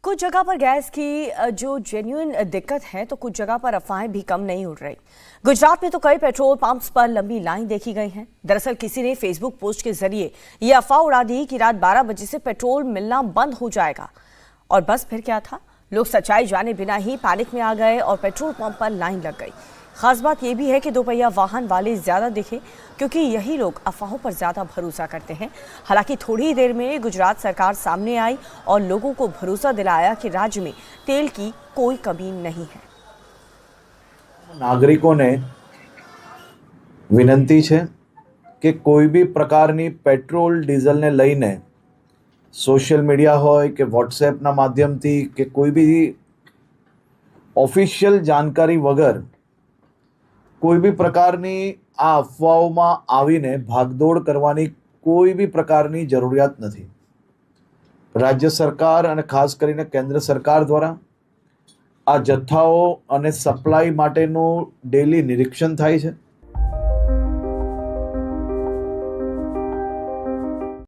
कुछ जगह पर गैस की जो जेन्युइन दिक्कत है, तो कुछ जगह पर अफवाहें भी कम नहीं उड़ रही। गुजरात में तो कई पेट्रोल पंप्स पर लंबी लाइन देखी गई है। दरअसल किसी ने फेसबुक पोस्ट के जरिए ये अफवाह उड़ा दी कि रात 12 बजे से पेट्रोल मिलना बंद हो जाएगा। और बस फिर क्या था, लोग सच्चाई जाने बिना ही पैनिक में आ गए और पेट्रोल पंप पर लाइन लग गई। खास बात यह भी है कि दोपहिया वाहन वाले ज्यादा दिखे, क्योंकि यही लोग अफवाहों पर ज्यादा भरोसा करते हैं। हालांकि थोड़ी ही देर में गुजरात सरकार सामने आई और लोगों को भरोसा दिलाया कि राज्य में तेल की कोई कमी नहीं है। નાગરિકોને વિનંતી છે કે કોઈ બી પ્રકારની પેટ્રોલ ડીઝલને લઈને સોશિયલ મીડિયા હોય કે વોટ્સએપના માધ્યમથી કે કોઈ બી ઓફિશિયલ જાણકારી વગર કોઈ બી પ્રકારની આ અફવાઓમાં આવીને ભાગદોડ કરવાની કોઈ બી પ્રકારની જરૂરિયાત નથી। રાજ્ય સરકાર અને ખાસ કરીને કેન્દ્ર સરકાર દ્વારા આ જથ્થાઓ અને સપ્લાય માટેનું ડેલી નિરીક્ષણ થાય છે।